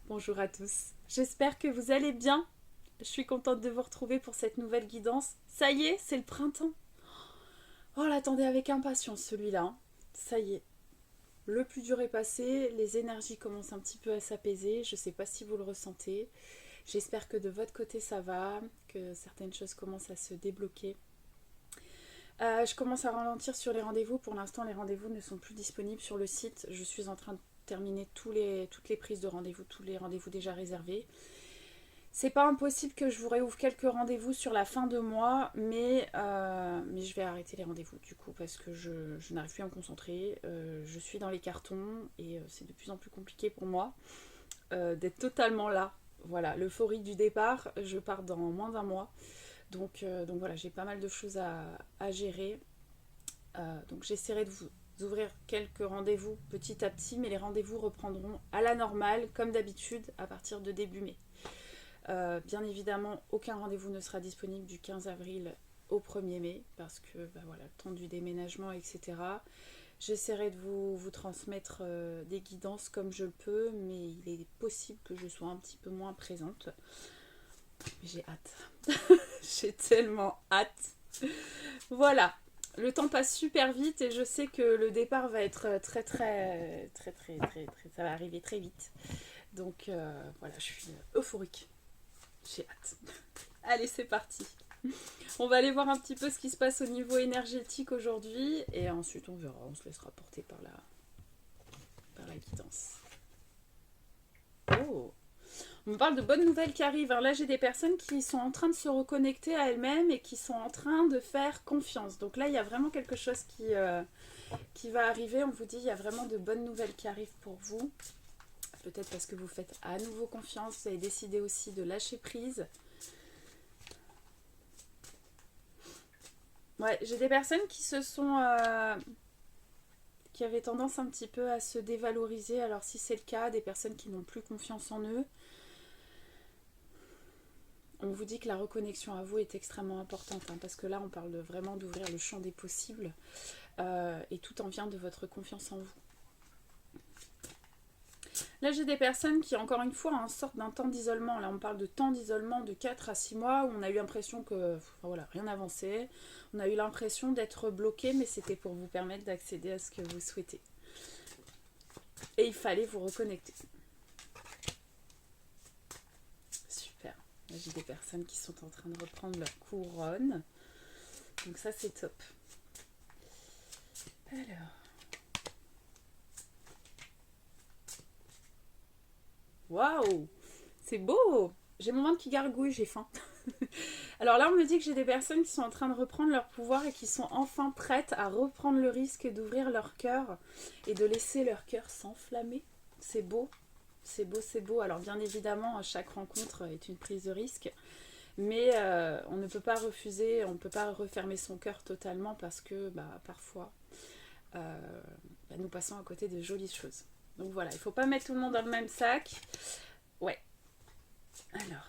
Bonjour à tous, j'espère que vous allez bien. Je suis contente de vous retrouver pour cette nouvelle guidance. Ça y est, c'est le printemps. Oh, l'attendais avec impatience celui-là, hein. Ça y est, le plus dur est passé, les énergies commencent un petit peu à s'apaiser. Je ne sais pas si vous le ressentez. J'espère que de votre côté ça va, que certaines choses commencent à se débloquer. Je commence à ralentir sur les rendez-vous. Pour l'instant, les rendez-vous ne sont plus disponibles sur le site. Je suis en train de terminer toutes les prises de rendez-vous, tous les rendez-vous déjà réservés. C'est pas impossible que je vous réouvre quelques rendez-vous sur la fin de mois, mais je vais arrêter les rendez-vous du coup parce que je n'arrive plus à me concentrer. Je suis dans les cartons et c'est de plus en plus compliqué pour moi d'être totalement là. Voilà, l'euphorie du départ, je pars dans moins d'un mois. Donc voilà, j'ai pas mal de choses à gérer. Donc j'essaierai de vous ouvrir quelques rendez-vous petit à petit, mais les rendez-vous reprendront à la normale, comme d'habitude, à partir de début mai. Bien évidemment, aucun rendez-vous ne sera disponible du 15 avril au 1er mai, parce que voilà, le temps du déménagement, etc. J'essaierai de vous transmettre des guidances comme je le peux, mais il est possible que je sois un petit peu moins présente. Mais j'ai hâte. J'ai tellement hâte. Voilà. Le temps passe super vite et je sais que le départ va être très, ça va arriver très vite. Donc voilà, je suis euphorique. J'ai hâte. Allez, c'est parti. On va aller voir un petit peu ce qui se passe au niveau énergétique aujourd'hui et ensuite on verra, on se laissera porter par la guidance. Oh, on me parle de bonnes nouvelles qui arrivent. Alors là, j'ai des personnes qui sont en train de se reconnecter à elles-mêmes et qui sont en train de faire confiance. Donc là, il y a vraiment quelque chose qui va arriver. On vous dit, il y a vraiment de bonnes nouvelles qui arrivent pour vous. Peut-être parce que vous faites à nouveau confiance. Vous avez décidé aussi de lâcher prise. Ouais, j'ai des personnes qui avaient tendance un petit peu à se dévaloriser. Alors si c'est le cas, des personnes qui n'ont plus confiance en eux, on vous dit que la reconnexion à vous est extrêmement importante, hein, parce que là on parle vraiment d'ouvrir le champ des possibles, et tout en vient de votre confiance en vous. Là j'ai des personnes qui encore une fois sortent d'un temps d'isolement. Là on parle de temps d'isolement de 4 à 6 mois où on a eu l'impression que voilà, rien n'avançait. On a eu l'impression d'être bloqué, mais c'était pour vous permettre d'accéder à ce que vous souhaitez. Et il fallait vous reconnecter. Super. Là j'ai des personnes qui sont en train de reprendre leur couronne. Donc ça c'est top. Alors. Waouh, c'est beau. J'ai mon ventre qui gargouille, j'ai faim. Alors là, on me dit que j'ai des personnes qui sont en train de reprendre leur pouvoir et qui sont enfin prêtes à reprendre le risque d'ouvrir leur cœur et de laisser leur cœur s'enflammer. C'est beau, c'est beau, c'est beau. Alors bien évidemment, chaque rencontre est une prise de risque, mais on ne peut pas refuser, on ne peut pas refermer son cœur totalement parce que parfois, nous passons à côté de jolies choses. Donc voilà, il ne faut pas mettre tout le monde dans le même sac. Ouais. Alors.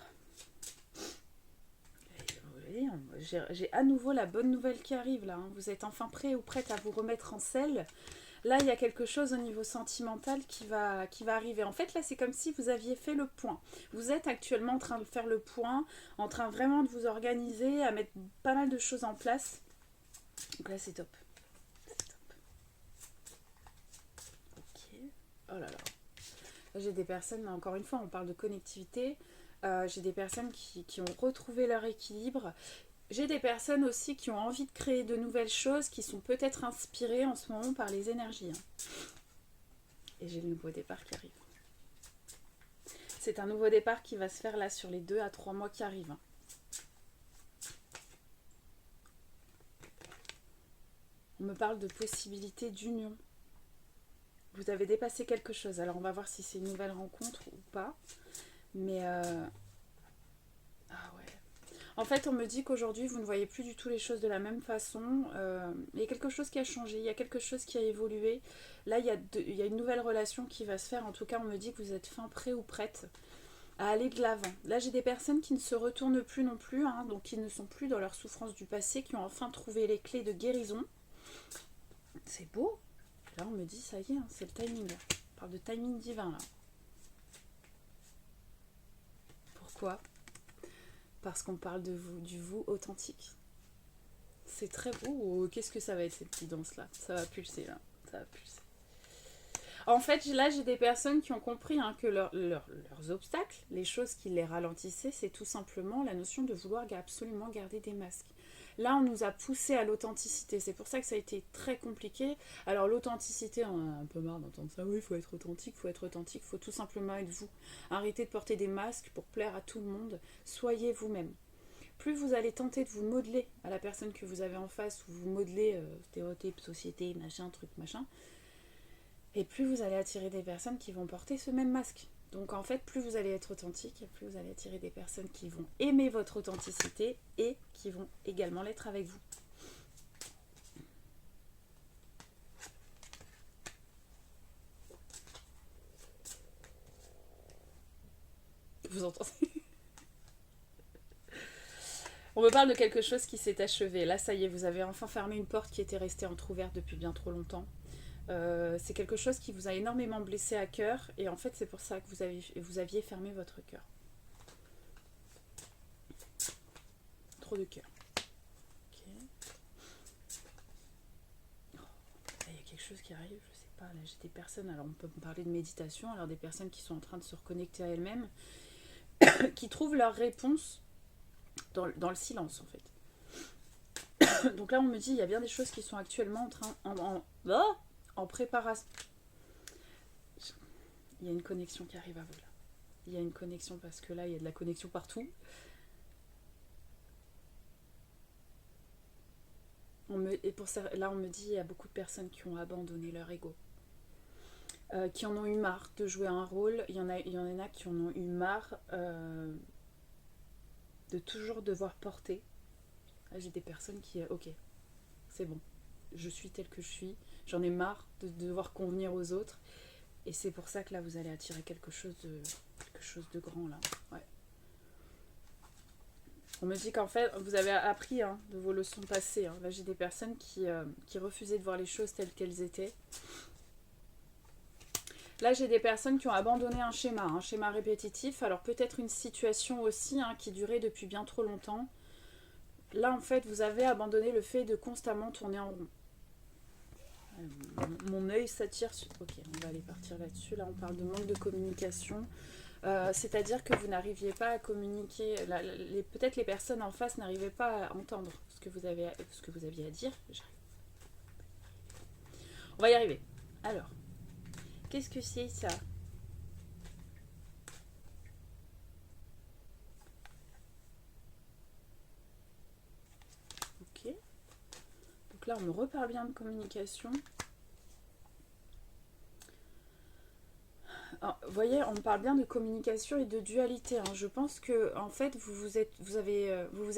J'ai à nouveau la bonne nouvelle qui arrive là. Hein. Vous êtes enfin prêt ou prête à vous remettre en selle. Là, il y a quelque chose au niveau sentimental qui va arriver. En fait, là, c'est comme si vous aviez fait le point. Vous êtes actuellement en train de faire le point, en train vraiment de vous organiser, à mettre pas mal de choses en place. Donc là, c'est top. C'est top. Ok. Oh là là. Là, j'ai des personnes, encore une fois, on parle de connectivité. J'ai des personnes qui ont retrouvé leur équilibre. J'ai des personnes aussi qui ont envie de créer de nouvelles choses, qui sont peut-être inspirées en ce moment par les énergies. Hein. Et j'ai le nouveau départ qui arrive. C'est un nouveau départ qui va se faire là sur les 2 à 3 mois qui arrivent. Hein. On me parle de possibilité d'union. Vous avez dépassé quelque chose. Alors on va voir si c'est une nouvelle rencontre ou pas. Mais ah ouais. En fait, on me dit qu'aujourd'hui, vous ne voyez plus du tout les choses de la même façon. Il y a quelque chose qui a changé, il y a quelque chose qui a évolué. Là, il y a une nouvelle relation qui va se faire. En tout cas, on me dit que vous êtes fin prêt ou prête à aller de l'avant. Là, j'ai des personnes qui ne se retournent plus non plus, hein, donc qui ne sont plus dans leur souffrance du passé, qui ont enfin trouvé les clés de guérison. C'est beau. Là, on me dit, ça y est, hein, c'est le timing. Là. On parle de timing divin, là. Pourquoi? Parce qu'on parle de vous, du vous authentique. C'est très beau. Qu'est-ce que ça va être cette guidance-là? Ça va pulser là. Ça va pulser. En fait, là, j'ai des personnes qui ont compris hein, que leurs obstacles, les choses qui les ralentissaient, c'est tout simplement la notion de vouloir absolument garder des masques. Là, on nous a poussé à l'authenticité. C'est pour ça que ça a été très compliqué. Alors, l'authenticité, on a un peu marre d'entendre ça. Oui, il faut être authentique, il faut être authentique, il faut tout simplement être vous. Arrêtez de porter des masques pour plaire à tout le monde. Soyez vous-même. Plus vous allez tenter de vous modeler à la personne que vous avez en face, ou vous modeler stéréotype, société, machin, truc, machin, et plus vous allez attirer des personnes qui vont porter ce même masque. Donc en fait, plus vous allez être authentique, plus vous allez attirer des personnes qui vont aimer votre authenticité et qui vont également l'être avec vous. Vous entendez? On me parle de quelque chose qui s'est achevé. Là, ça y est, vous avez enfin fermé une porte qui était restée entrouverte depuis bien trop longtemps. C'est quelque chose qui vous a énormément blessé à cœur et en fait c'est pour ça que vous aviez fermé votre cœur. Trop de cœur. Okay. Oh, là, il y a quelque chose qui arrive, je sais pas, là j'ai des personnes, alors on peut me parler de méditation, alors des personnes qui sont en train de se reconnecter à elles-mêmes, qui trouvent leur réponse dans le silence en fait. Donc là on me dit il y a bien des choses qui sont actuellement en préparation. Il y a une connexion qui arrive à vous là. Il y a une connexion parce que là il y a de la connexion partout. Là on me dit il y a beaucoup de personnes qui ont abandonné leur ego. Qui en ont eu marre de jouer un rôle. Il y en a qui en ont eu marre de toujours devoir porter. Là, j'ai des personnes qui ok, c'est bon, je suis telle que je suis, j'en ai marre de devoir convenir aux autres et c'est pour ça que là vous allez attirer quelque chose de grand là. Ouais. On me dit qu'en fait vous avez appris hein, de vos leçons passées. Là j'ai des personnes qui refusaient de voir les choses telles qu'elles étaient. Là j'ai des personnes qui ont abandonné un schéma répétitif, alors peut-être une situation aussi hein, qui durait depuis bien trop longtemps. Là en fait vous avez abandonné le fait de constamment tourner en rond. Mon œil s'attire sur... Ok, on va aller partir là-dessus. Là on parle de manque de communication. C'est-à-dire que vous n'arriviez pas à communiquer, peut-être les personnes en face n'arrivaient pas à entendre ce que vous aviez à dire. On va y arriver. Alors, qu'est-ce que c'est ça? Ok. Donc là, on me reparle bien de communication. Alors, vous voyez, on me parle bien de communication et de dualité. Je pense que en fait, vous vous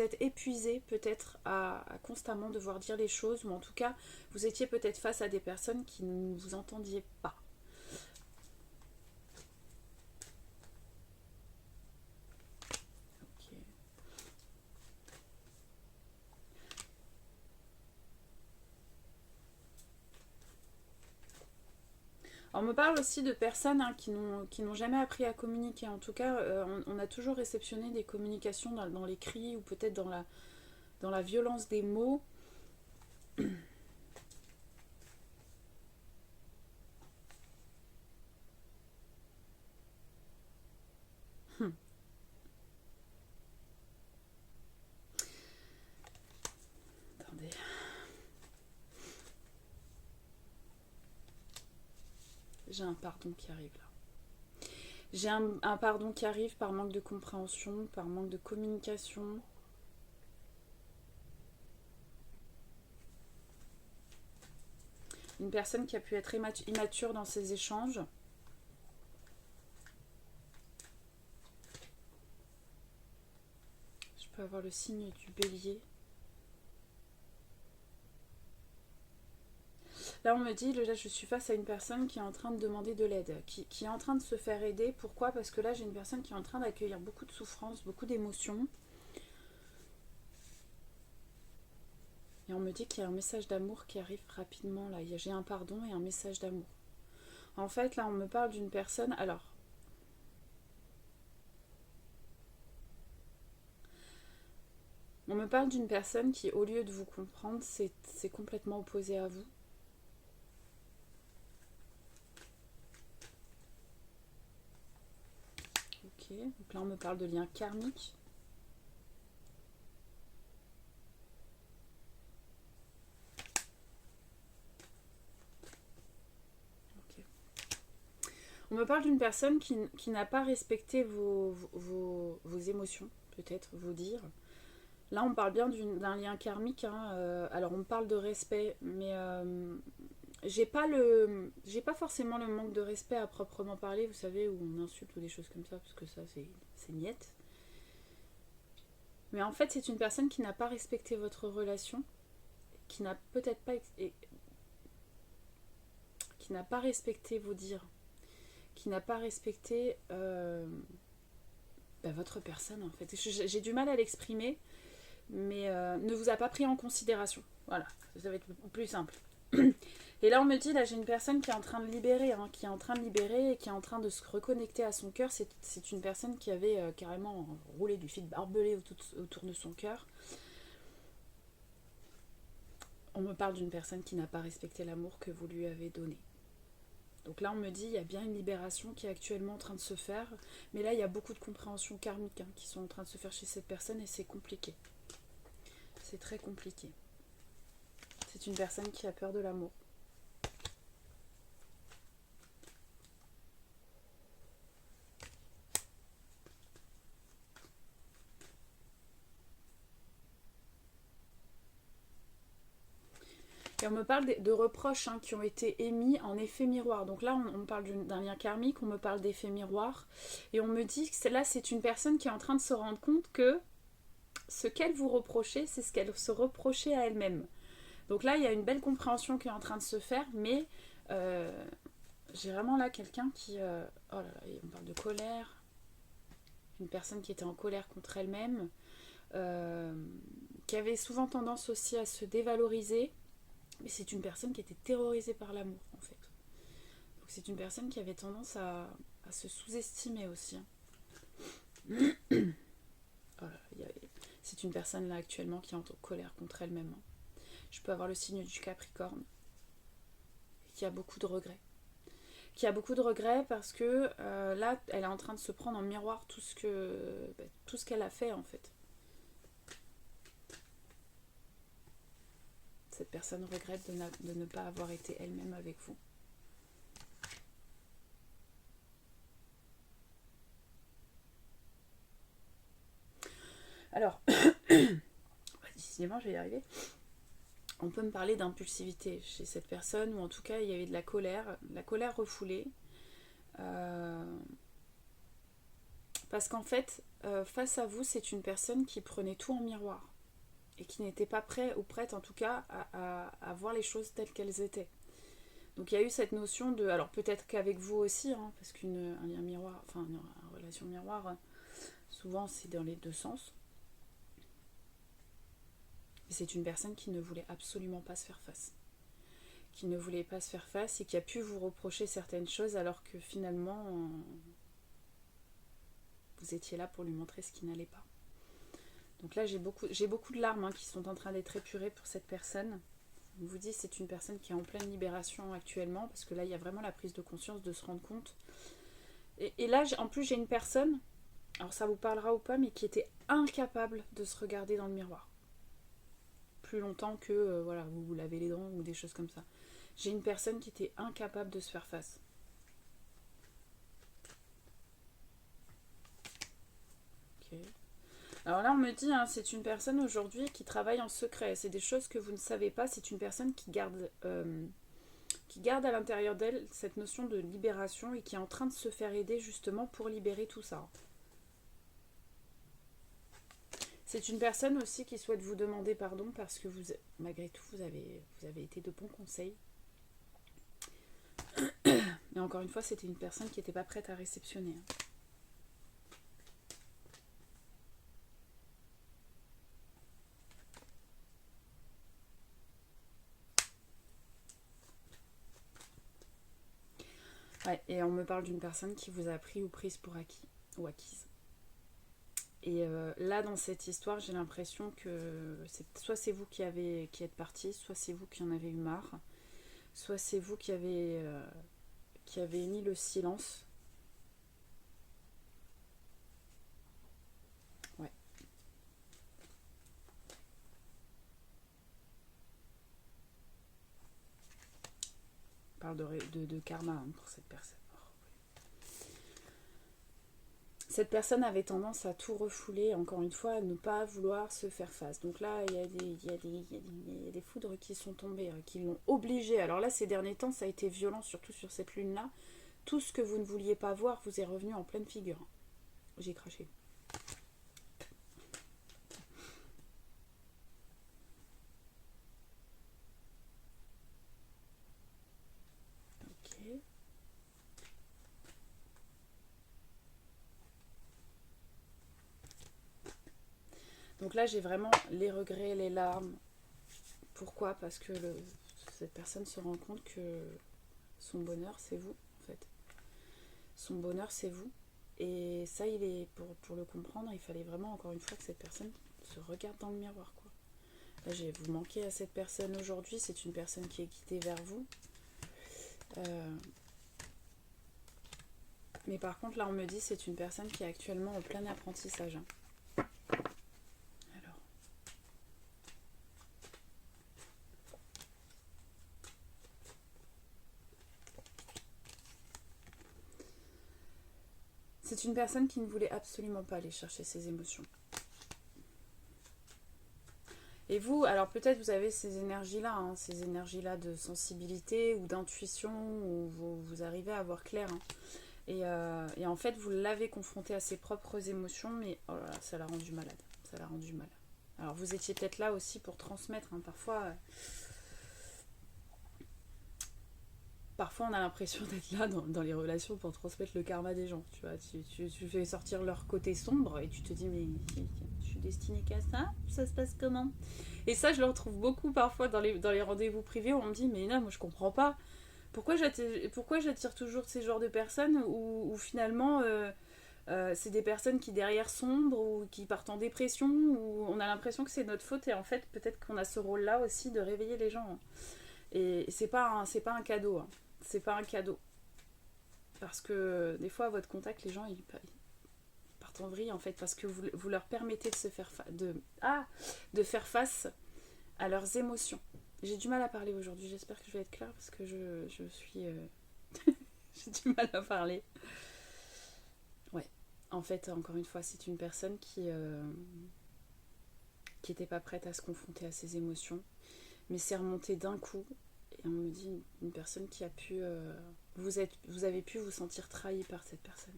êtes épuisé peut-être à constamment devoir dire les choses, ou en tout cas, vous étiez peut-être face à des personnes qui ne vous entendiez pas. Okay. On me parle aussi de personnes hein, qui n'ont jamais appris à communiquer. En tout cas, on a toujours réceptionné des communications dans les cris ou peut-être dans la violence des mots. Attendez. J'ai un pardon qui arrive là. J'ai un pardon qui arrive par manque de compréhension, par manque de communication. Une personne qui a pu être immature dans ses échanges. Je peux avoir le signe du bélier. Là, on me dit, là, je suis face à une personne qui est en train de demander de l'aide, qui est en train de se faire aider. Pourquoi? Parce que là, j'ai une personne qui est en train d'accueillir beaucoup de souffrance, beaucoup d'émotions. Et on me dit qu'il y a un message d'amour qui arrive rapidement. Là, j'ai un pardon et un message d'amour. En fait, là, on me parle d'une personne... Alors, On me parle d'une personne qui, au lieu de vous comprendre, c'est complètement opposé à vous. Ok, donc là on me parle de lien karmique. Ok. On me parle d'une personne qui n'a pas respecté vos émotions, peut-être, vos dires. Là, on parle bien d'un lien karmique. Hein. Alors, on me parle de respect, mais j'ai pas forcément le manque de respect à proprement parler, vous savez, où on insulte ou des choses comme ça, parce que ça, c'est niette. Mais en fait, c'est une personne qui n'a pas respecté votre relation, qui n'a peut-être pas... qui n'a pas respecté vos dires, qui n'a pas respecté votre personne, en fait. J'ai du mal à l'exprimer, mais ne vous a pas pris en considération. Voilà, ça va être plus simple. Et là, on me dit, là, j'ai une personne qui est en train de libérer, hein, qui est en train de libérer et qui est en train de se reconnecter à son cœur. C'est une personne qui avait carrément roulé du fil barbelé autour de son cœur. On me parle d'une personne qui n'a pas respecté l'amour que vous lui avez donné. Donc là, on me dit, il y a bien une libération qui est actuellement en train de se faire. Mais là, il y a beaucoup de compréhensions karmiques qui sont en train de se faire chez cette personne et c'est compliqué. C'est très compliqué. C'est une personne qui a peur de l'amour. Et on me parle de reproches qui ont été émis en effet miroir. Donc là, on me parle d'un lien karmique, on me parle d'effet miroir. Et on me dit que là, c'est une personne qui est en train de se rendre compte que ce qu'elle vous reprochait, c'est ce qu'elle se reprochait à elle-même. Donc là, il y a une belle compréhension qui est en train de se faire, mais j'ai vraiment là quelqu'un qui... oh là là, on parle de colère. Une personne qui était en colère contre elle-même, qui avait souvent tendance aussi à se dévaloriser. Mais c'est une personne qui était terrorisée par l'amour, en fait. Donc c'est une personne qui avait tendance à se sous-estimer aussi. Voilà, c'est une personne là actuellement qui est en colère contre elle-même. Je peux avoir le signe du Capricorne, qui a beaucoup de regrets. Qui a beaucoup de regrets parce que là, elle est en train de se prendre en miroir tout ce qu'elle a fait, en fait. Cette personne regrette de ne pas avoir été elle-même avec vous. Alors, décidément, je vais y arriver. On peut me parler d'impulsivité chez cette personne, ou en tout cas, il y avait de la colère refoulée. Parce qu'en fait, face à vous, c'est une personne qui prenait tout en miroir. Et qui n'était pas prêt ou prête en tout cas à voir les choses telles qu'elles étaient. Donc il y a eu cette notion de... Alors peut-être qu'avec vous aussi, parce qu'un lien miroir, enfin une relation miroir, souvent c'est dans les deux sens. Et c'est une personne qui ne voulait absolument pas se faire face. Qui ne voulait pas se faire face et qui a pu vous reprocher certaines choses alors que finalement vous étiez là pour lui montrer ce qui n'allait pas. Donc là, j'ai beaucoup de larmes qui sont en train d'être épurées pour cette personne. On vous dit, c'est une personne qui est en pleine libération actuellement, parce que là, il y a vraiment la prise de conscience de se rendre compte. Et là, en plus, j'ai une personne, alors ça vous parlera ou pas, mais qui était incapable de se regarder dans le miroir. Plus longtemps que, vous vous lavez les dents ou des choses comme ça. J'ai une personne qui était incapable de se faire face. Ok. Alors là, on me dit, c'est une personne aujourd'hui qui travaille en secret. C'est des choses que vous ne savez pas. C'est une personne qui garde à l'intérieur d'elle cette notion de libération et qui est en train de se faire aider justement pour libérer tout ça. C'est une personne aussi qui souhaite vous demander pardon parce que malgré tout, vous avez été de bons conseils. Mais encore une fois, c'était une personne qui n'était pas prête à réceptionner. Ouais, et on me parle d'une personne qui vous a pris ou prise pour acquis ou acquise. Et là, dans cette histoire, j'ai l'impression que soit c'est vous qui êtes parti, soit c'est vous qui en avez eu marre, soit c'est vous qui avez mis le silence. Ouais. On parle de karma hein, pour cette personne. Cette personne avait tendance à tout refouler, encore une fois, à ne pas vouloir se faire face. Donc là, il y a des foudres qui sont tombées, qui l'ont obligé. Alors là, ces derniers temps, ça a été violent, surtout sur cette lune-là. Tout ce que vous ne vouliez pas voir vous est revenu en pleine figure. J'ai craché. Ok. Donc là, j'ai vraiment les regrets, les larmes. Pourquoi? Parce que cette personne se rend compte que son bonheur, c'est vous, en fait. Son bonheur, c'est vous. Et ça, pour le comprendre, il fallait vraiment, encore une fois, que cette personne se regarde dans le miroir, quoi. Là, vous manquez à cette personne aujourd'hui. C'est une personne qui est guidée vers vous. Mais par contre, là, on me dit c'est une personne qui est actuellement en plein apprentissage. Hein. Alors. C'est une personne qui ne voulait absolument pas aller chercher ses émotions. Et vous, alors peut-être vous avez ces énergies-là, hein, ces énergies-là de sensibilité ou d'intuition, où vous arrivez à voir clair. Hein. Et en fait, vous l'avez confronté à ses propres émotions, mais oh là là, ça l'a rendu malade. Ça l'a rendu malade. Alors vous étiez peut-être là aussi pour transmettre. Hein, parfois, on a l'impression d'être là dans les relations pour transmettre le karma des gens. Tu vois, tu fais sortir leur côté sombre et tu te dis mais je suis destinée qu'à ça. Ça se passe comment? Et ça, je le retrouve beaucoup parfois dans les rendez-vous privés où on me dit mais non, moi je comprends pas. Pourquoi j'attire toujours ces genres de personnes où finalement c'est des personnes qui derrière sombrent ou qui partent en dépression ou on a l'impression que c'est notre faute et en fait peut-être qu'on a ce rôle-là aussi de réveiller les gens. Hein. Et c'est pas un cadeau. Hein. C'est pas un cadeau. Parce que des fois à votre contact les gens ils partent en vrille en fait parce que vous leur permettez de faire face à leurs émotions. J'ai du mal à parler aujourd'hui, j'espère que je vais être claire parce que je suis... j'ai du mal à parler. Ouais, en fait, encore une fois, c'est une personne qui n'était pas prête à se confronter à ses émotions, mais c'est remonté d'un coup. Et on me dit une personne qui a pu... vous avez pu vous sentir trahi par cette personne.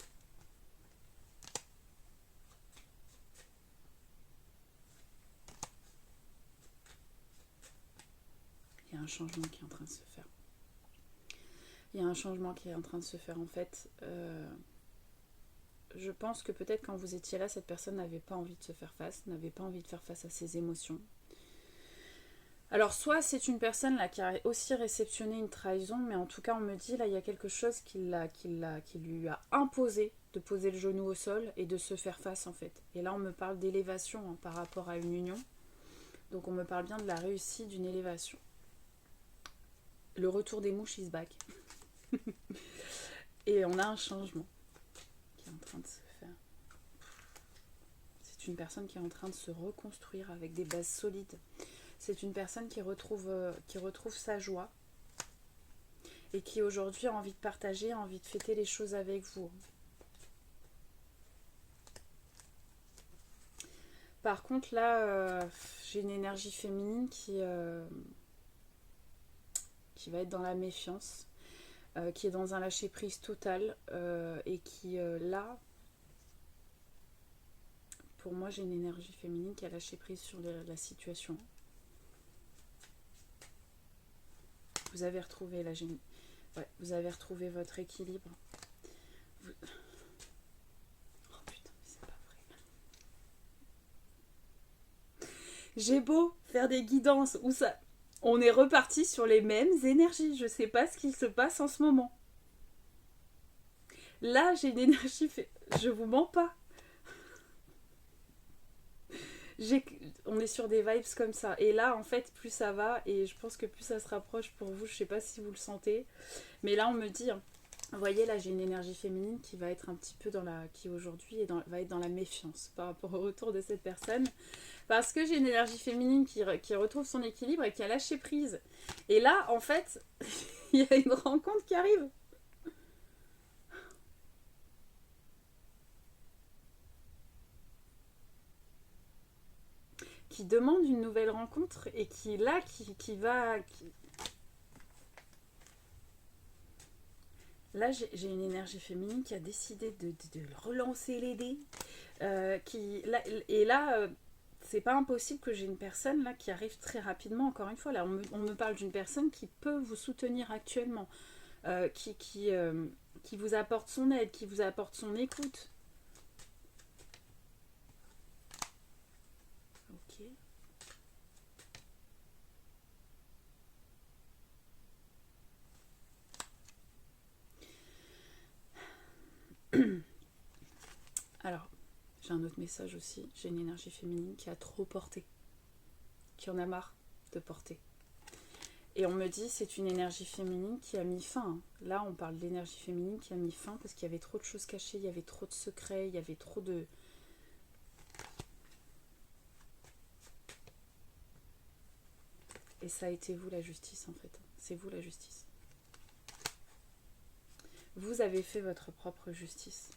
Il y a un changement qui est en train de se faire. Il y a un changement qui est en train de se faire. En fait, je pense que peut-être quand vous étiez là, cette personne n'avait pas envie de se faire face, n'avait pas envie de faire face à ses émotions. Alors, soit c'est une personne là qui a aussi réceptionné une trahison, mais en tout cas, on me dit, là, il y a quelque chose qui lui a imposé de poser le genou au sol et de se faire face, en fait. Et là, on me parle d'élévation hein, par rapport à une union. Donc, on me parle bien de la réussite d'une élévation. Le retour des mouches is back. Et on a un changement qui est en train de se faire. C'est une personne qui est en train de se reconstruire avec des bases solides. C'est une personne qui retrouve sa joie et qui aujourd'hui a envie de partager, a envie de fêter les choses avec vous. Par contre là, j'ai une énergie féminine qui va être dans la méfiance, qui est dans un lâcher-prise total et qui là, pour moi j'ai une énergie féminine qui a lâché prise sur la situation. Vous avez retrouvé vous avez retrouvé votre équilibre. Oh putain, mais c'est pas vrai. J'ai beau faire des guidances où ça, on est reparti sur les mêmes énergies. Je sais pas ce qu'il se passe en ce moment. Là, j'ai une énergie. Je vous mens pas. On est sur des vibes comme ça. Et là, en fait, plus ça va, et je pense que plus ça se rapproche pour vous. Je sais pas si vous le sentez. Mais là, on me dit, hein, vous voyez, là, j'ai une énergie féminine qui va être un petit peu dans la... qui aujourd'hui va être dans la méfiance par rapport au retour de cette personne. Parce que j'ai une énergie féminine qui retrouve son équilibre et qui a lâché prise. Et là, en fait, il y a une rencontre qui arrive. Qui demande une nouvelle rencontre et qui, là, qui va... Là, j'ai une énergie féminine qui a décidé de relancer les dés. Et là, c'est pas impossible que j'ai une personne là qui arrive très rapidement. Encore une fois, là, on me parle d'une personne qui peut vous soutenir actuellement, qui vous apporte son aide, qui vous apporte son écoute. Ok. Alors, j'ai un autre message aussi. J'ai une énergie féminine qui a trop porté, qui en a marre de porter. Et on me dit c'est une énergie féminine qui a mis fin. Là, on parle de l'énergie féminine qui a mis fin parce qu'il y avait trop de choses cachées, il y avait trop de secrets, il y avait trop de... Et ça a été vous la justice en fait. C'est vous la justice. Vous avez fait votre propre justice.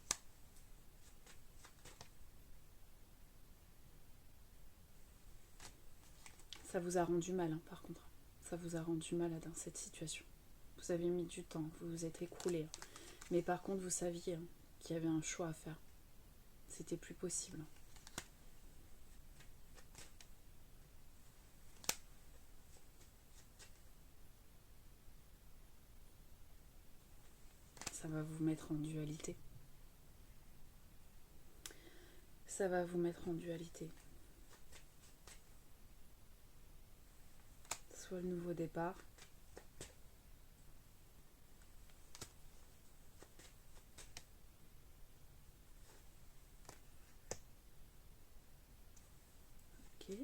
Ça vous a rendu mal, hein, par contre. Ça vous a rendu malade, dans cette situation. Vous avez mis du temps, vous vous êtes écroulé. Hein. Mais par contre, vous saviez, hein, qu'il y avait un choix à faire. C'était plus possible. Ça va vous mettre en dualité. Ça va vous mettre en dualité. Soit le nouveau départ. Ok.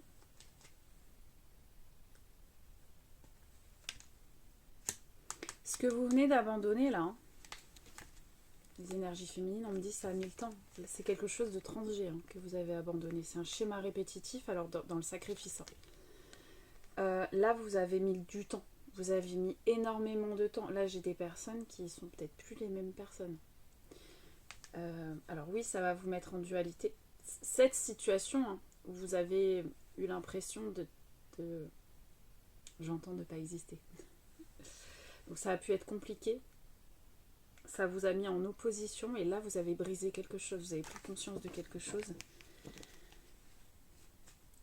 Ce que vous venez d'abandonner là, hein, les énergies féminines, on me dit ça a mis le temps. C'est quelque chose de transgé, hein, que vous avez abandonné. C'est un schéma répétitif, alors dans le sacrifice. Là, vous avez mis du temps. Vous avez mis énormément de temps. Là, j'ai des personnes qui sont peut-être plus les mêmes personnes. Alors oui, ça va vous mettre en dualité. Cette situation, hein, où vous avez eu l'impression de... J'entends ne pas exister. Donc ça a pu être compliqué. Ça vous a mis en opposition et là, vous avez brisé quelque chose. Vous avez pris conscience de quelque chose.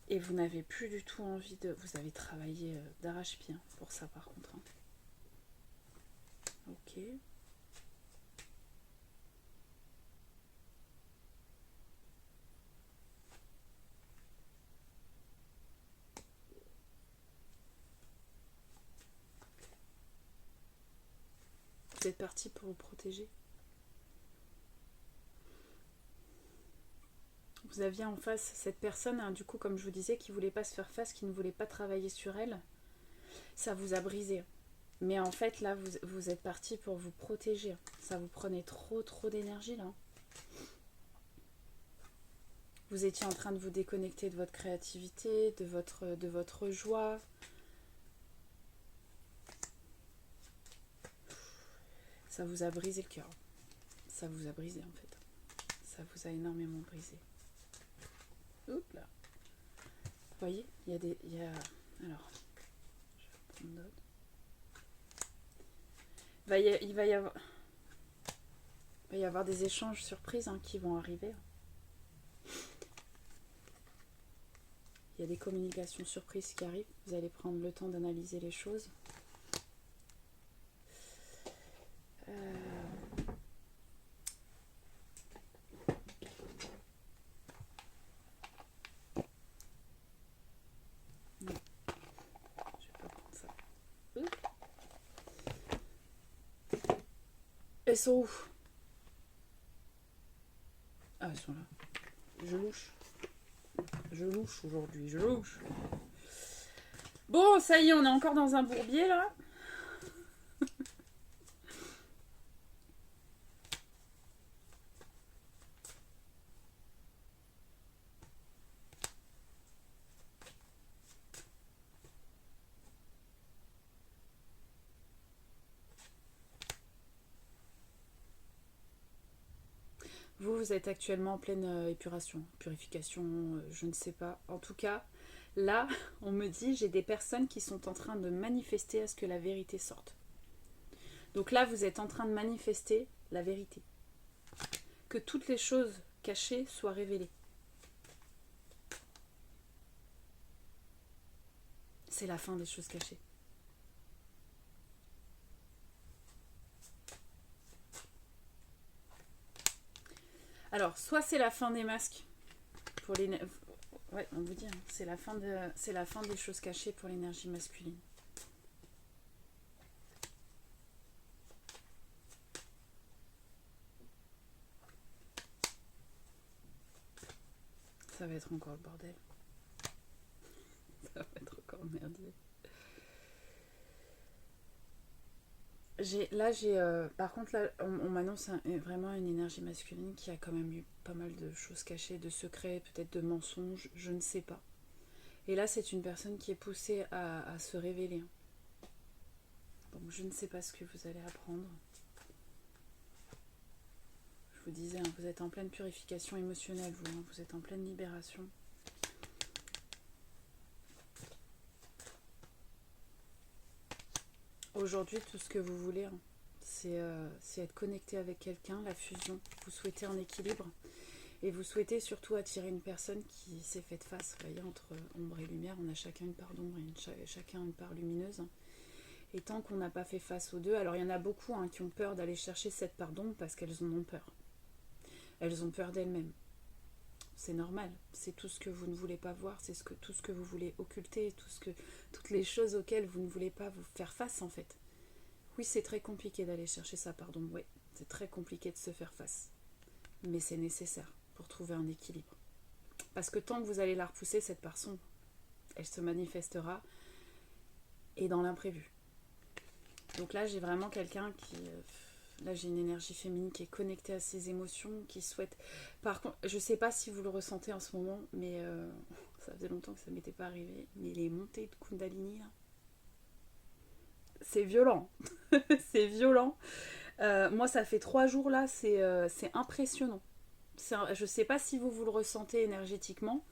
Et vous n'avez plus du tout envie de... Vous avez travaillé d'arrache-pied, hein, pour ça, par contre. Hein. Ok. Vous êtes parti pour vous protéger. Vous aviez en face cette personne, hein, du coup, comme je vous disais, qui ne voulait pas se faire face, qui ne voulait pas travailler sur elle. Ça vous a brisé. Mais en fait, là, vous êtes parti pour vous protéger. Ça vous prenait trop d'énergie, là. Vous étiez en train de vous déconnecter de votre créativité, de votre joie. Ça vous a brisé le cœur. Ça vous a brisé, en fait. Ça vous a énormément brisé. Oups là. Vous voyez, il y a des... Alors, je vais prendre d'autres. Il va y avoir des échanges surprises, hein, qui vont arriver. Il y a des communications surprises qui arrivent. Vous allez prendre le temps d'analyser les choses. Non, je vais pas prendre ça. Elles sont où? Ah, elles sont là. Je louche. Je louche aujourd'hui, je louche. Bon, ça y est, on est encore dans un bourbier là. Vous êtes actuellement en pleine épuration, purification, je ne sais pas. En tout cas, là, on me dit, j'ai des personnes qui sont en train de manifester à ce que la vérité sorte. Donc là, vous êtes en train de manifester la vérité. Que toutes les choses cachées soient révélées. C'est la fin des choses cachées. Alors, soit c'est la fin des masques pour les... Ouais, on vous dit, hein, c'est la fin des choses cachées pour l'énergie masculine. Ça va être encore le bordel. Ça va être encore merdier. Par contre, là, on m'annonce vraiment une énergie masculine qui a quand même eu pas mal de choses cachées, de secrets, peut-être de mensonges, je ne sais pas. Et là, c'est une personne qui est poussée à se révéler. Donc, je ne sais pas ce que vous allez apprendre. Je vous disais, hein, vous êtes en pleine purification émotionnelle, vous êtes en pleine libération. Aujourd'hui, tout ce que vous voulez, hein, c'est être connecté avec quelqu'un, la fusion. Vous souhaitez un équilibre et vous souhaitez surtout attirer une personne qui s'est faite face. Vous voyez, entre ombre et lumière, on a chacun une part d'ombre et chacun une part lumineuse. Et tant qu'on n'a pas fait face aux deux, alors il y en a beaucoup hein, qui ont peur d'aller chercher cette part d'ombre parce qu'elles en ont peur. Elles ont peur d'elles-mêmes. C'est normal, c'est tout ce que vous ne voulez pas voir, c'est tout ce que vous voulez occulter, toutes les choses auxquelles vous ne voulez pas vous faire face en fait. Oui, c'est très compliqué d'aller chercher ça, pardon, oui, c'est très compliqué de se faire face. Mais c'est nécessaire pour trouver un équilibre. Parce que tant que vous allez la repousser, cette part sombre, elle se manifestera et dans l'imprévu. Donc là, j'ai vraiment quelqu'un qui... Là, j'ai une énergie féminine qui est connectée à ses émotions, qui souhaite... Par contre, je ne sais pas si vous le ressentez en ce moment, mais ça faisait longtemps que ça ne m'était pas arrivé. Mais les montées de Kundalini, là, c'est violent. C'est violent. Moi, ça fait 3 jours, là, c'est impressionnant. Je ne sais pas si vous le ressentez énergétiquement,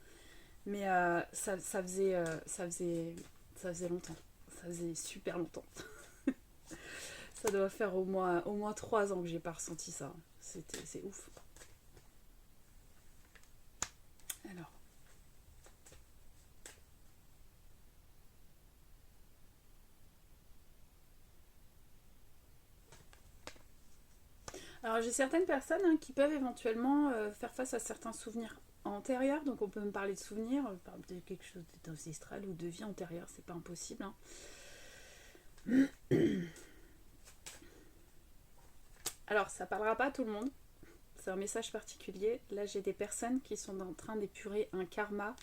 mais ça faisait longtemps. Ça faisait super longtemps. Ça doit faire au moins 3 ans que j'ai pas ressenti ça. C'est ouf. Alors. Alors j'ai certaines personnes hein, qui peuvent éventuellement faire face à certains souvenirs antérieurs. Donc on peut me parler de souvenirs, de quelque chose d'ancestral ou de vie antérieure, c'est pas impossible. Hein. Alors ça parlera pas à tout le monde. C'est un message particulier. Là, j'ai des personnes qui sont en train d'épurer un karma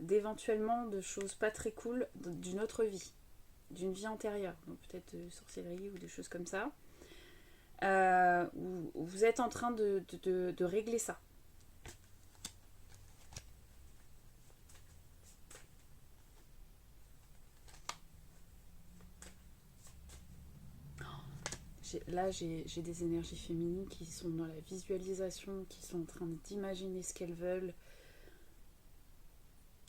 d'éventuellement de choses pas très cool d'une autre vie, d'une vie antérieure. Donc peut-être de sorcellerie ou des choses comme ça. Où vous êtes en train de régler ça. Là, j'ai des énergies féminines qui sont dans la visualisation, qui sont en train d'imaginer ce qu'elles veulent.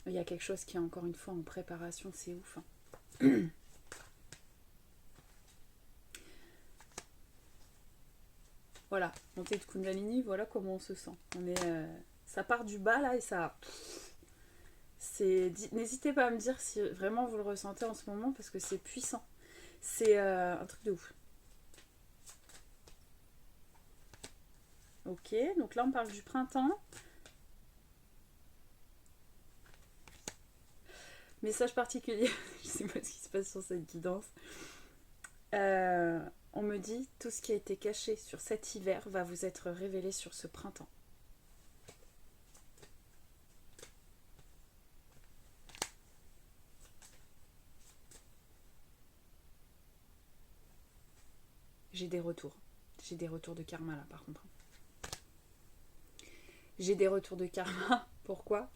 Il y a quelque chose qui est encore une fois en préparation, c'est ouf. Hein. Voilà, montée de Kundalini, voilà comment on se sent. Ça part du bas là et ça... N'hésitez pas à me dire si vraiment vous le ressentez en ce moment parce que c'est puissant. C'est un truc de ouf. Ok, donc là on parle du printemps. Message particulier, je sais pas ce qui se passe sur cette guidance. On me dit tout ce qui a été caché sur cet hiver va vous être révélé sur ce printemps. J'ai des retours. J'ai des retours de karma là par contre. J'ai des retours de karma. Pourquoi?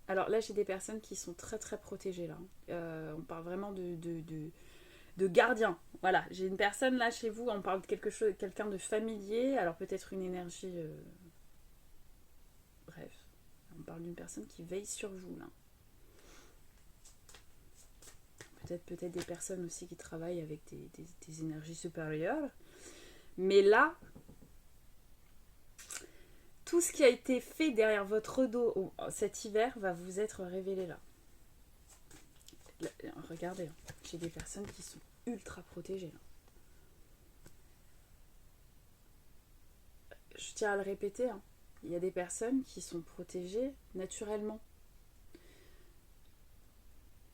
Alors là, j'ai des personnes qui sont très très protégées là. On parle vraiment de gardien. Voilà, j'ai une personne là chez vous, on parle de quelque chose, quelqu'un de familier, alors peut-être une énergie. Bref, on parle d'une personne qui veille sur vous là. Peut-être des personnes aussi qui travaillent avec des énergies supérieures. Mais là, tout ce qui a été fait derrière votre dos cet hiver va vous être révélé là. Regardez, j'ai des personnes qui sont ultra protégées là. Je tiens à le répéter, il y a des personnes qui sont protégées naturellement.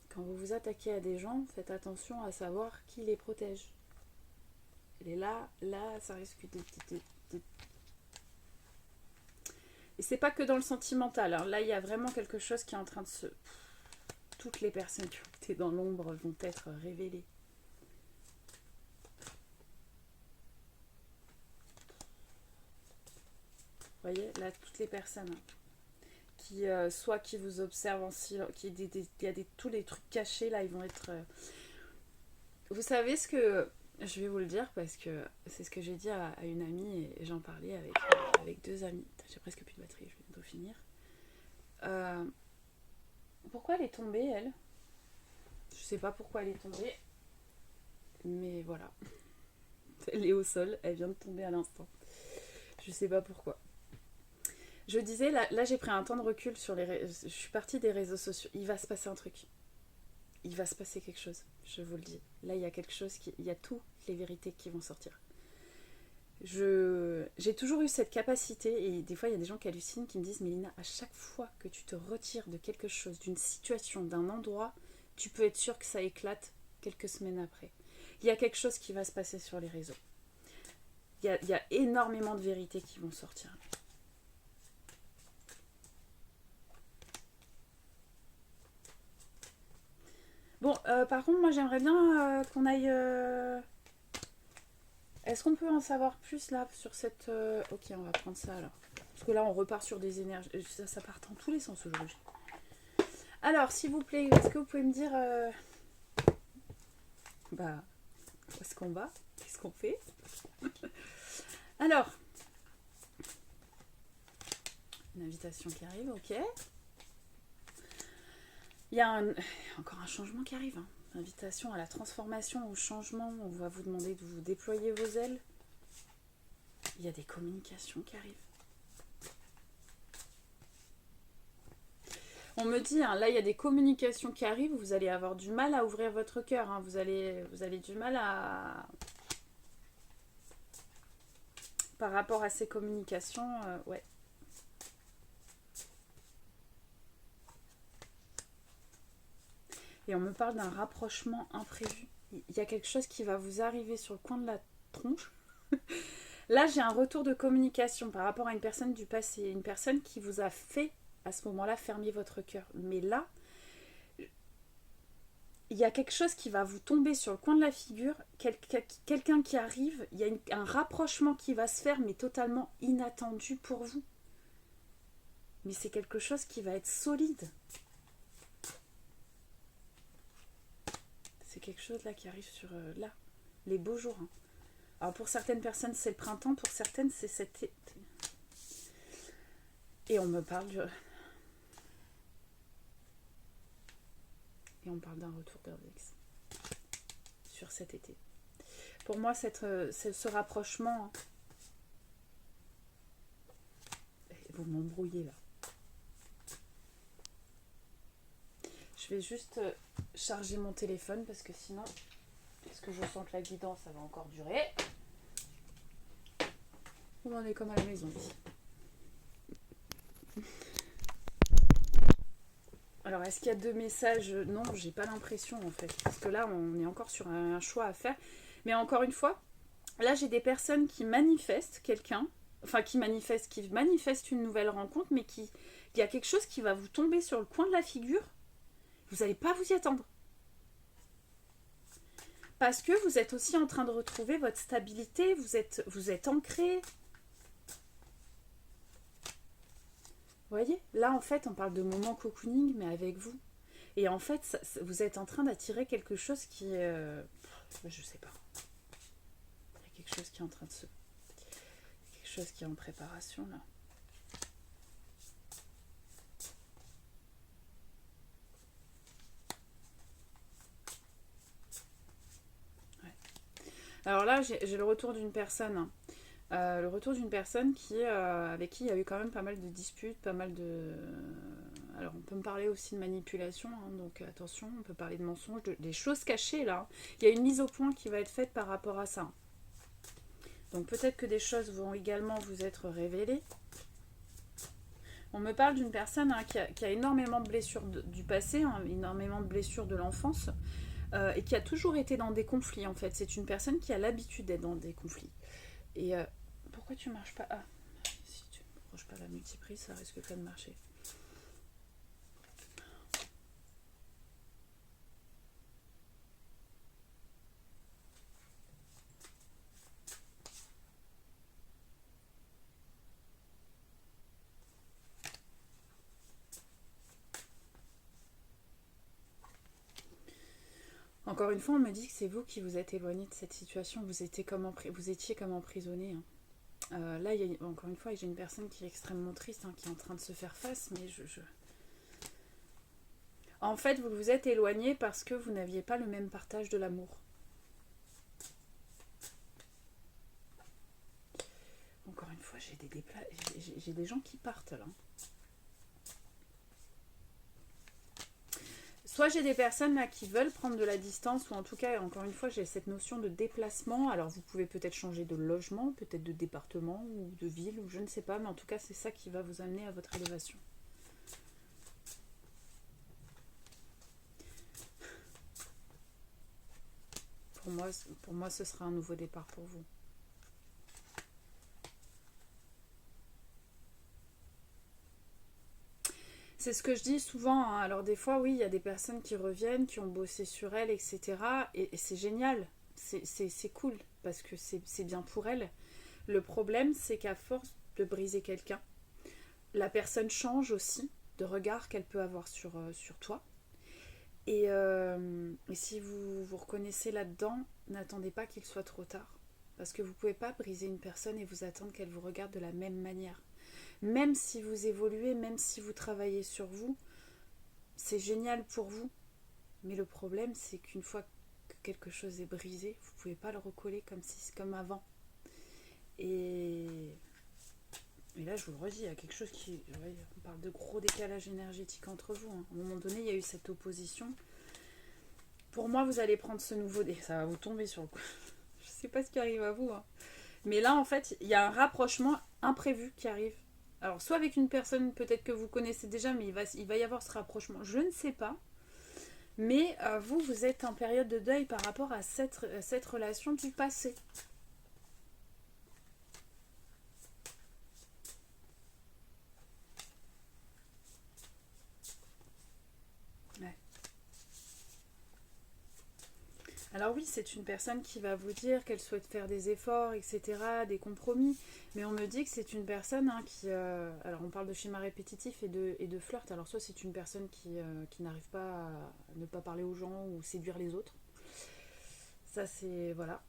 Quand vous vous attaquez à des gens, faites attention à savoir qui les protège. Et là, ça risque de... Et c'est pas que dans le sentimental. Alors là, il y a vraiment quelque chose qui est en train de se... Toutes les personnes qui ont été dans l'ombre vont être révélées. Vous voyez, là, toutes les personnes qui, soit qui vous observent en silence, il y a tous les trucs cachés, là, ils vont être... Vous savez ce que... Je vais vous le dire parce que c'est ce que j'ai dit à une amie et j'en parlais avec deux amis. J'ai presque plus de batterie, je vais bientôt finir. Pourquoi elle est tombée, elle? Je sais pas pourquoi elle est tombée. Mais voilà. Elle est au sol, elle vient de tomber à l'instant. Je sais pas pourquoi. Je disais, là j'ai pris un temps de recul sur les réseaux. Je suis partie des réseaux sociaux. Il va se passer un truc. Il va se passer quelque chose, je vous le dis. Là, il y a quelque chose il y a toutes les vérités qui vont sortir. J'ai toujours eu cette capacité, et des fois, il y a des gens qui hallucinent, qui me disent, Mélina, à chaque fois que tu te retires de quelque chose, d'une situation, d'un endroit, tu peux être sûr que ça éclate quelques semaines après. Il y a quelque chose qui va se passer sur les réseaux. Il y a énormément de vérités qui vont sortir. Bon, par contre, moi j'aimerais bien qu'on aille... Est-ce qu'on peut en savoir plus là sur cette... Ok, on va prendre ça alors. Parce que là, on repart sur des énergies. Ça part dans tous les sens aujourd'hui. Alors, s'il vous plaît, est-ce que vous pouvez me dire... Bah, où est-ce qu'on va? Qu'est-ce qu'on fait? Alors, une invitation qui arrive, ok. Il y a encore un changement qui arrive. Invitation à la transformation, au changement. On va vous demander de vous déployer vos ailes. Il y a des communications qui arrivent. On me dit, là il y a des communications qui arrivent. Vous allez avoir du mal à ouvrir votre cœur. Vous allez du mal à... Par rapport à ces communications, ouais. Et on me parle d'un rapprochement imprévu. Il y a quelque chose qui va vous arriver sur le coin de la tronche. Là, j'ai un retour de communication par rapport à une personne du passé. Une personne qui vous a fait, à ce moment-là, fermer votre cœur. Mais là, il y a quelque chose qui va vous tomber sur le coin de la figure. Quelqu'un qui arrive, il y a un rapprochement qui va se faire, mais totalement inattendu pour vous. Mais c'est quelque chose qui va être solide. C'est quelque chose là qui arrive sur là, les beaux jours. Alors pour certaines personnes c'est le printemps, pour certaines c'est cet été. Et on me parle de... Et on parle d'un retour d'Urbex sur cet été. Pour moi ce rapprochement... Vous m'embrouillez là. Je vais juste charger mon téléphone parce que sinon, est-ce que je sens que la guidance, ça va encore durer? On est comme à la maison ici. Alors, est-ce qu'il y a deux messages? Non, j'ai pas l'impression en fait. Parce que là, on est encore sur un choix à faire. Mais encore une fois, là, j'ai des personnes qui manifestent quelqu'un. Enfin, qui manifestent une nouvelle rencontre, mais il y a quelque chose qui va vous tomber sur le coin de la figure. Vous n'allez pas vous y attendre. Parce que vous êtes aussi en train de retrouver votre stabilité, vous êtes ancré. Vous voyez, là en fait on parle de moment cocooning mais avec vous. Et en fait vous êtes en train d'attirer quelque chose qui est... je sais pas. Il y a quelque chose qui est en train de se... Quelque chose qui est en préparation là. Alors là, j'ai le retour d'une personne. Le retour d'une personne avec qui il y a eu quand même pas mal de disputes, pas mal de... Alors on peut me parler aussi de manipulation, hein, donc attention, on peut parler de mensonges, des choses cachées là. Il y a une mise au point qui va être faite par rapport à ça. Donc peut-être que des choses vont également vous être révélées. On me parle d'une personne hein, qui a énormément de blessures du passé, hein, énormément de blessures de l'enfance. Et qui a toujours été dans des conflits en fait. C'est une personne qui a l'habitude d'être dans des conflits. Et pourquoi tu marches pas? Ah, si tu ne branches pas la multiprise, ça risque pas de marcher. Encore une fois, on me dit que c'est vous qui vous êtes éloigné de cette situation. Vous étiez comme emprisonné. Hein. Là, encore une fois, j'ai une personne qui est extrêmement triste, hein, qui est en train de se faire face, mais En fait, vous vous êtes éloigné parce que vous n'aviez pas le même partage de l'amour. Encore une fois, j'ai des gens qui partent là. Soit j'ai des personnes là qui veulent prendre de la distance, ou en tout cas, encore une fois, j'ai cette notion de déplacement. Alors vous pouvez peut-être changer de logement, peut-être de département, ou de ville, ou je ne sais pas, mais en tout cas, c'est ça qui va vous amener à votre élévation. Pour moi, ce sera un nouveau départ pour vous. C'est ce que je dis souvent. Hein. Alors des fois, oui, il y a des personnes qui reviennent, qui ont bossé sur elles, etc. Et c'est génial. C'est cool, parce que c'est bien pour elles. Le problème, c'est qu'à force de briser quelqu'un, la personne change aussi de regard qu'elle peut avoir sur toi. Et si vous vous reconnaissez là-dedans, n'attendez pas qu'il soit trop tard. Parce que vous ne pouvez pas briser une personne et vous attendre qu'elle vous regarde de la même manière. Même si vous évoluez, même si vous travaillez sur vous, c'est génial pour vous. Mais le problème, c'est qu'une fois que quelque chose est brisé, vous ne pouvez pas le recoller comme avant. Et là, je vous le redis, il y a quelque chose qui... Ouais, on parle de gros décalage énergétique entre vous. Hein. À un moment donné, il y a eu cette opposition. Pour moi, vous allez prendre ce nouveau... Ça va vous tomber sur le coup. Je ne sais pas ce qui arrive à vous. Hein. Mais là, en fait, il y a un rapprochement imprévu qui arrive. Alors, soit avec une personne peut-être que vous connaissez déjà, mais il va y avoir ce rapprochement. Je ne sais pas. Mais vous êtes en période de deuil par rapport à cette relation du passé. Ouais. Alors oui, c'est une personne qui va vous dire qu'elle souhaite faire des efforts, etc., des compromis. Mais on me dit que c'est une personne hein, qui... alors on parle de schéma répétitif et de flirt. Alors soit c'est une personne qui n'arrive pas à ne pas parler aux gens ou séduire les autres. Ça c'est... Voilà.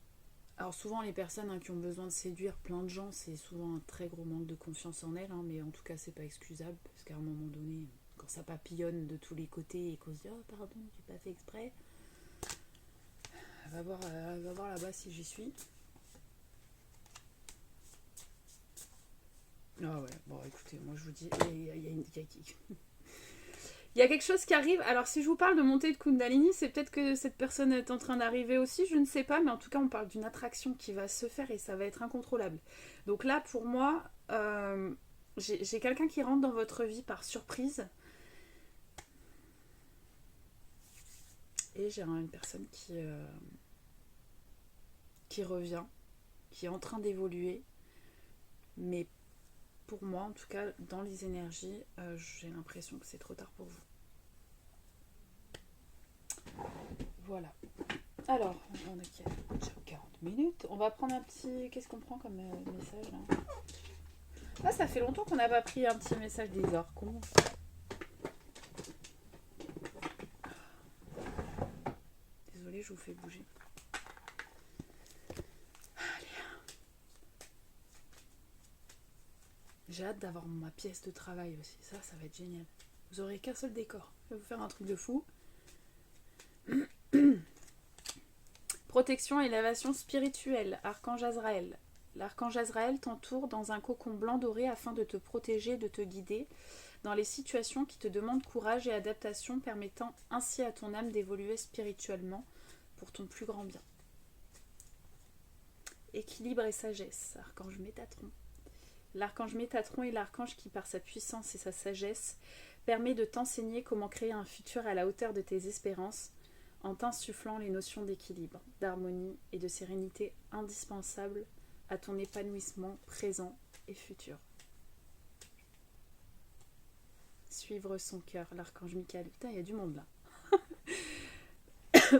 Alors souvent les personnes hein, qui ont besoin de séduire plein de gens, c'est souvent un très gros manque de confiance en elles. Hein, mais en tout cas c'est pas excusable. Parce qu'à un moment donné, quand ça papillonne de tous les côtés et qu'on se dit « Oh pardon, j'ai pas fait exprès », elle va voir là-bas si j'y suis. Ah ouais, bon écoutez, moi je vous dis, il y a quelque chose qui arrive. Alors si je vous parle de montée de Kundalini, c'est peut-être que cette personne est en train d'arriver aussi, je ne sais pas, mais en tout cas on parle d'une attraction qui va se faire et ça va être incontrôlable. Donc là pour moi, j'ai quelqu'un qui rentre dans votre vie par surprise. Et j'ai une personne qui revient, qui est en train d'évoluer, mais pour moi, en tout cas, dans les énergies, j'ai l'impression que c'est trop tard pour vous. Voilà. Alors, on a déjà 40 minutes. On va prendre un petit... Qu'est-ce qu'on prend comme message là? Ah, ça fait longtemps qu'on n'a pas pris un petit message des orcons. Désolée, je vous fais bouger. Allez. J'ai hâte d'avoir ma pièce de travail aussi. Ça va être génial. Vous aurez qu'un seul décor. Je vais vous faire un truc de fou. Protection et élévation spirituelle. Archange Azraël. L'archange Azraël t'entoure dans un cocon blanc doré afin de te protéger, de te guider dans les situations qui te demandent courage et adaptation, permettant ainsi à ton âme d'évoluer spirituellement pour ton plus grand bien. Équilibre et sagesse. Archange Métatron. L'archange Métatron est l'archange qui, par sa puissance et sa sagesse, permet de t'enseigner comment créer un futur à la hauteur de tes espérances, en t'insufflant les notions d'équilibre, d'harmonie et de sérénité indispensables à ton épanouissement présent et futur. Suivre son cœur, l'archange Michael. Putain, il y a du monde là.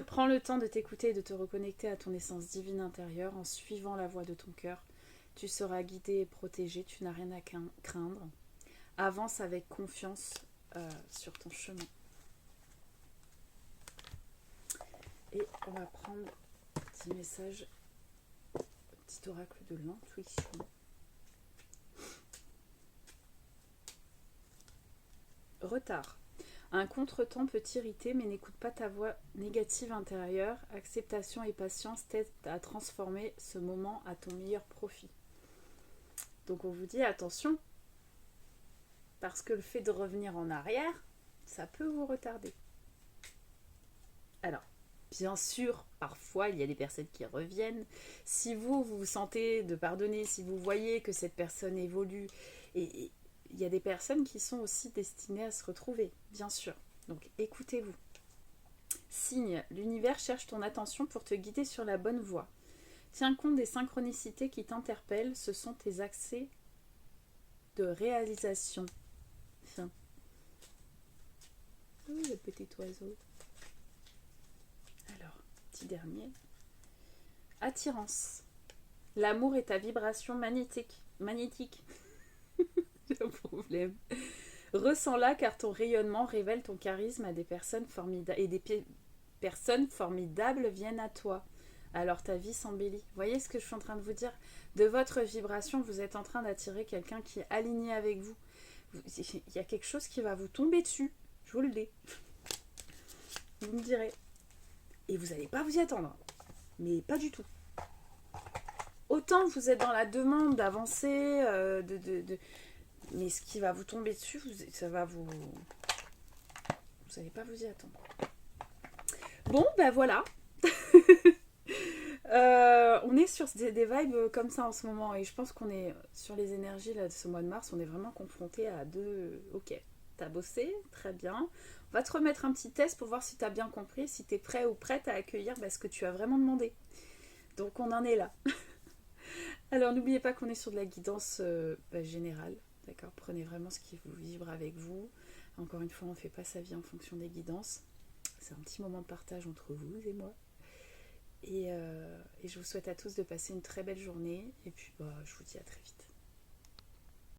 Prends le temps de t'écouter et de te reconnecter à ton essence divine intérieure en suivant la voix de ton cœur. Tu seras guidé et protégé, tu n'as rien à craindre. Avance avec confiance sur ton chemin. Et on va prendre un petit message, un petit oracle de l'intuition. Retard. Un contretemps peut t'irriter, mais n'écoute pas ta voix négative intérieure. Acceptation et patience t'aident à transformer ce moment à ton meilleur profit. Donc on vous dit attention, parce que le fait de revenir en arrière, ça peut vous retarder. Alors, bien sûr, parfois, il y a des personnes qui reviennent. Si vous vous sentez de pardonner, si vous voyez que cette personne évolue, et il y a des personnes qui sont aussi destinées à se retrouver, bien sûr. Donc, écoutez-vous. Signe, l'univers cherche ton attention pour te guider sur la bonne voie. Tiens compte des synchronicités qui t'interpellent, ce sont tes accès de réalisation. Enfin. Oui, le petit oiseau. Alors, petit dernier. Attirance. L'amour est ta vibration magnétique. J'ai un problème. Ressens-la car ton rayonnement révèle ton charisme à des personnes formidables et des personnes formidables viennent à toi. Alors ta vie s'embellit. Vous voyez ce que je suis en train de vous dire? De votre vibration, vous êtes en train d'attirer quelqu'un qui est aligné avec vous. Il y a quelque chose qui va vous tomber dessus. Je vous le dis. Vous me direz. Et vous n'allez pas vous y attendre. Mais pas du tout. Autant vous êtes dans la demande d'avancer, mais ce qui va vous tomber dessus, ça va vous... Vous n'allez pas vous y attendre. Bon, ben voilà. On est sur des vibes comme ça en ce moment. Et je pense qu'on est sur les énergies là, de ce mois de mars. On est vraiment confronté à deux... Ok, t'as bossé, très bien. On va te remettre un petit test pour voir si t'as bien compris, si t'es prêt ou prête à accueillir ce que tu as vraiment demandé. Donc on en est là. Alors n'oubliez pas qu'on est sur de la guidance générale. D'accord, prenez vraiment ce qui vous vibre avec vous. Encore une fois, on ne fait pas sa vie en fonction des guidances. C'est un petit moment de partage entre vous et moi. Et je vous souhaite à tous de passer une très belle journée. Et puis, je vous dis à très vite.